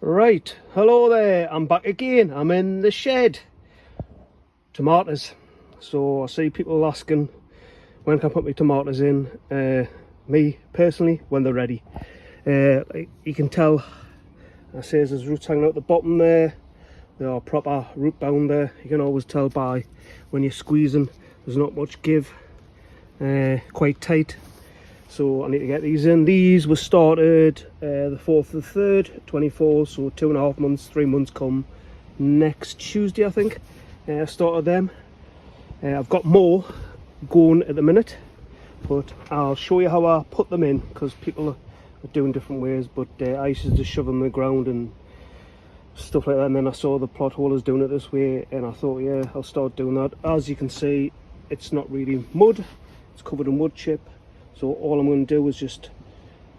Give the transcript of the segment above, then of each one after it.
Right, hello there, I'm back again. I'm in the shed. Tomatoes. So I see people asking when can I put my tomatoes in. Me personally, when they're ready. Like you can tell, I say there's roots hanging out the bottom there. They are proper root bound there. You can always tell by when you're squeezing, there's not much give. Quite tight. So I need to get these in. These were started the 4th of the 3rd, 24, so 2.5 months, 3 months come next Tuesday, I think. I started them. I've got more going at the minute, but I'll show you how I put them in, because people are doing different ways. But I used to just shove them in the ground and stuff like that, and then I saw the plot holders doing it this way, and I thought, yeah, I'll start doing that. As you can see, it's not really mud, it's covered in wood chip. So all I'm going to do is just,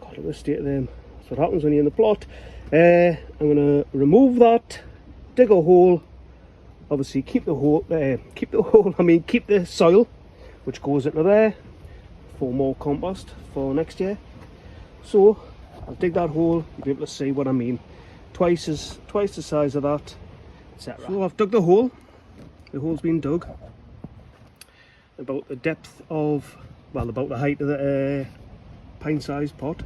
God, at the state of them, that's what happens when you're in the plot. I'm going to remove that, dig a hole, obviously keep the soil, which goes into there for more compost for next year. So I'll dig that hole, you'll be able to see what I mean. Twice the size of that, etc. So I've dug the hole's been dug. About the depth of, well, about the height of the pint-sized pot,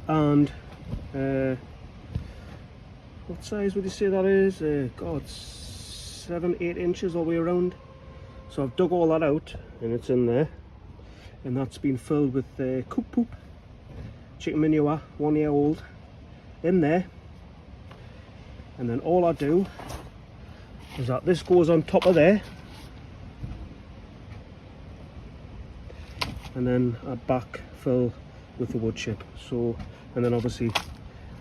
and what size would you say that is? God, 7-8 inches all the way around. So I've dug all that out, and it's in there, and that's been filled with coop poop, chicken manure, 1 year old, in there. And then all I do is that this goes on top of there, and then I backfill with the wood chip. So, and then obviously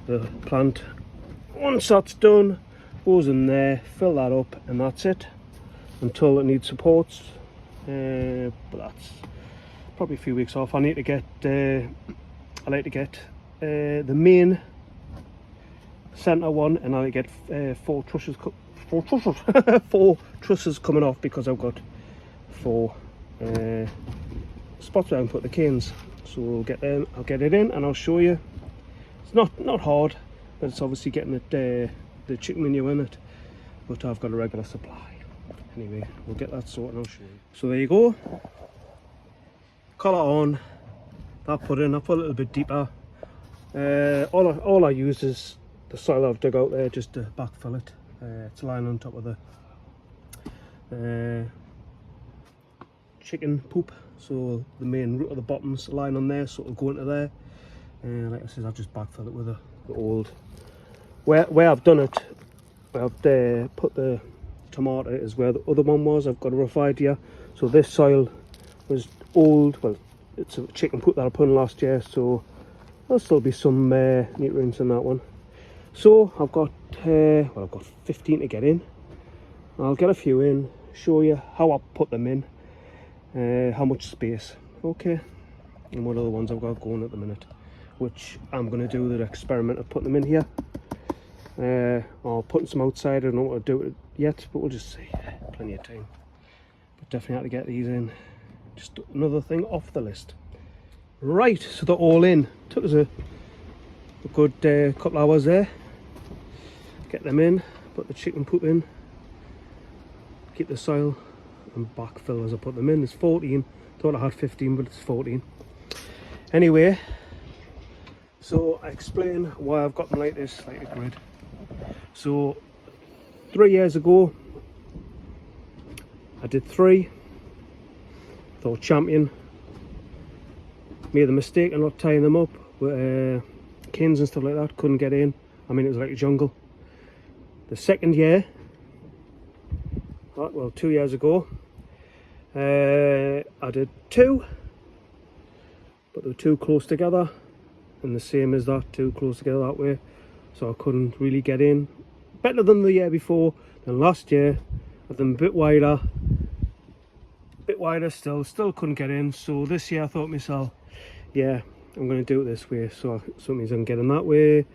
the plant, once that's done, goes in there, fill that up, and that's it until it needs supports. But that's probably a few weeks off. I need to get I like to get the main centre one, and I like to get 4 trusses four trusses coming off, because I've got 4 spots where I can put the canes. So we'll get them, I'll get it in and I'll show you. It's not hard, but it's obviously getting it the chicken manure in it, but I've got a regular supply. Anyway, we'll get that sorted and I'll show you. So there you go, collar on, that put in, I put a little bit deeper. All I use is the soil I've dug out there just to backfill it. It's lying on top of the chicken poop, so the main root of the bottom's lying on there, so it'll go into there. And like I said, I've just backfilled it with the old, where I've done it, where I've put the tomato is where the other one was. I've got a rough idea. So this soil was old, well, it's a chicken poop that I put in last year, so there'll still be some nutrients in that one. So I've got I've got 15 to get in. I'll get a few in, show you how I put them in, how much space, okay, and what other ones I've got going at the minute, which I'm going to do the experiment of putting them in here, or putting some outside. I don't know what to do with it yet, but we'll just see. Plenty of time, but definitely have to get these in. Just another thing off the list. Right, so they're all in. Took us a good couple hours there. Get them in, put the chicken poop in, keep the soil, and backfill as I put them in. There's 14, thought I had 15, but it's 14. Anyway, so I explain why I've got them like this, like a grid. So 3 years ago, I did 3, thought champion, made the mistake of not tying them up with canes and stuff like that, couldn't get in. I mean, it was like a jungle. The second year, well, 2 years ago, I did 2, but they were too close together, and the same as that, too close together that way, so I couldn't really get in. Better than the year before, than last year. I've done a bit wider still couldn't get in. So this year I thought to myself, yeah, I'm going to do it this way, so it means I can get in that way,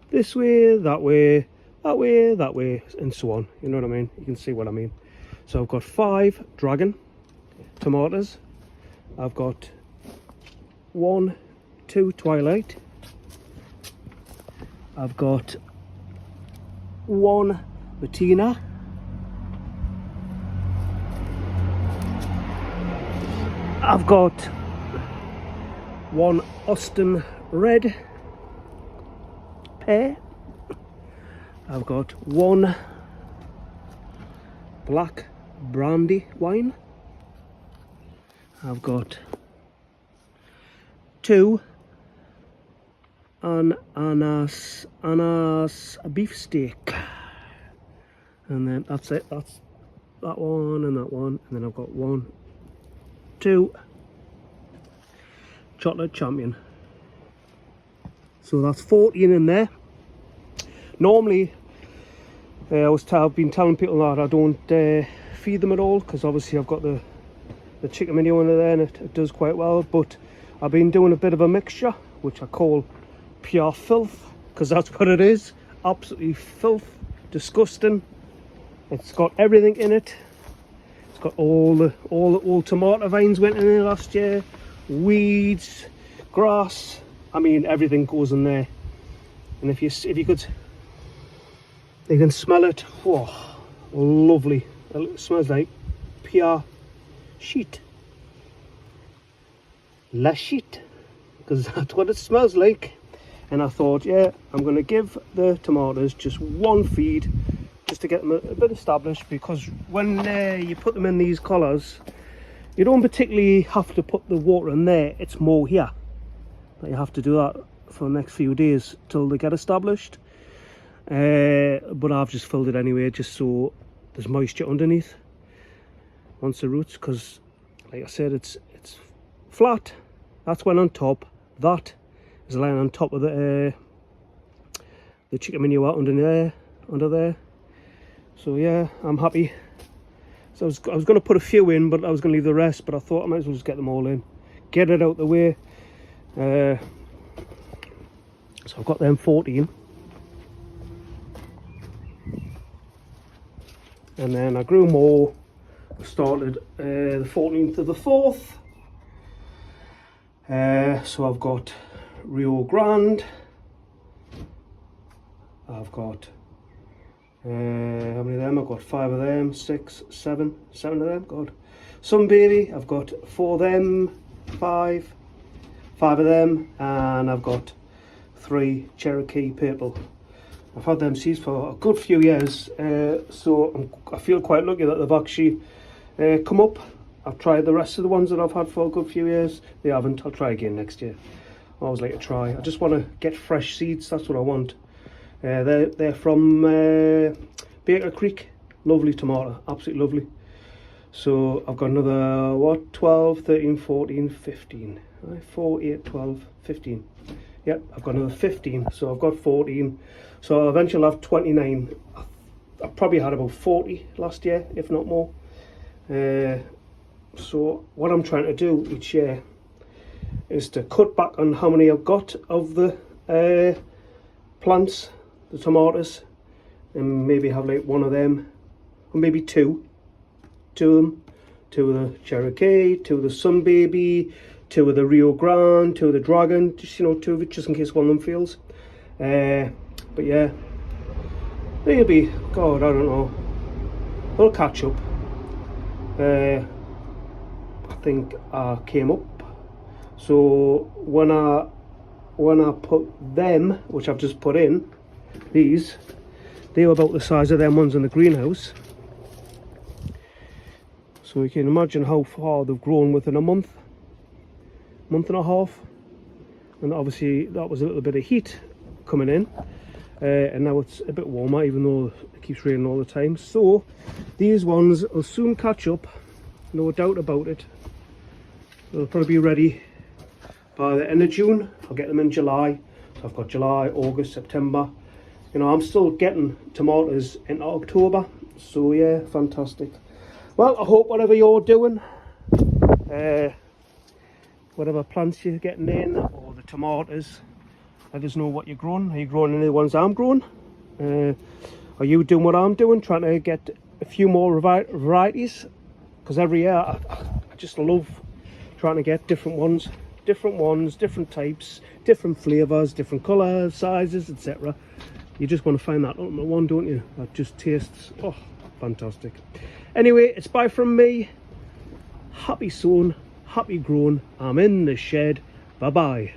this way, that way, that way, that way, and so on. You know what I mean? You can see what I mean. So I've got 5 dragon tomatoes, I've got 1, 2 twilight, I've got one Bettina. I've got one Austin Red pear. I've got one black brandy wine. I've got two ananas beefsteak, and then that's it. That's that one and that one, and then I've got two chocolate champion. So that's 14 in there. Normally, I've been telling people that I don't feed them at all, because obviously I've got the chicken menu under there and it does quite well. But I've been doing a bit of a mixture, which I call pure filth, because that's what it is. Absolutely filth, disgusting. It's got everything in it. It's got all the old tomato vines went in there last year, weeds, grass. I mean, everything goes in there. And if you could, you can smell it. Whoa, lovely. It smells like pure sheet. La sheet, because that's what it smells like. And I thought, yeah, I'm going to give the tomatoes just one feed, just to get them a bit established, because when you put them in these collars, you don't particularly have to put the water in there. It's more here that you have to do that for the next few days till they get established. But I've just filled it anyway, just so there's moisture underneath once the roots, because like I said, it's flat. That's went on top. That is lying on top of the chicken manure under there. So yeah, I'm happy. So I was going to put a few in, but I was going to leave the rest. But I thought I might as well just get them all in, get it out the way. So I've got them 14, and then I grew more. I started the 14th of the 4th. So I've got Rio Grande. I've got how many of them? I've got 5 of them, 6, 7 of them. God, some baby. I've got 4 of them, 5 of them, and I've got 3 Cherokee purple. I've had them seeds for a good few years, so I feel quite lucky that they've actually come up. I've tried the rest of the ones that I've had for a good few years. They haven't. I'll try again next year. I always like to try. I just want to get fresh seeds. That's what I want. They're from Baker Creek. Lovely tomato, absolutely lovely. So I've got another 12, 13, 14, 15. 4, 8, 12, 15. Yep, I've got another 15. So I've got 14. So eventually I'll have 29. I probably had about 40 last year, if not more. So what I'm trying to do each year is to cut back on how many I've got of the plants, the tomatoes, and maybe have like 1 of them, or maybe 2 of them, 2 of the Cherokee, 2 of the Sun Baby, 2 of the Rio Grande, 2 of the Dragon, just 2 of it, just in case one of them fails. But yeah, maybe, God, I don't know, we'll catch up. I think I came up, so when I put them, which I've just put in, these, they were about the size of them ones in the greenhouse. So you can imagine how far they've grown within a month and a half. And obviously that was a little bit of heat coming in, and now it's a bit warmer, even though it keeps raining all the time. So these ones will soon catch up, no doubt about it. They'll probably be ready by the end of June. I'll get them in July. So I've got July, August, September. I'm still getting tomatoes in October. So yeah, fantastic. Well, I hope whatever you're doing, whatever plants you're getting in, or the tomatoes, let us know what you're growing. Are you growing any of the ones I'm growing? Are you doing what I'm doing, trying to get a few more varieties? Because every year I just love trying to get different ones, different types, different flavours, different colours, sizes, etc. You just want to find that ultimate one, don't you? That just tastes, oh, fantastic. Anyway, it's bye from me. Happy sown, happy grown. I'm in the shed. Bye bye.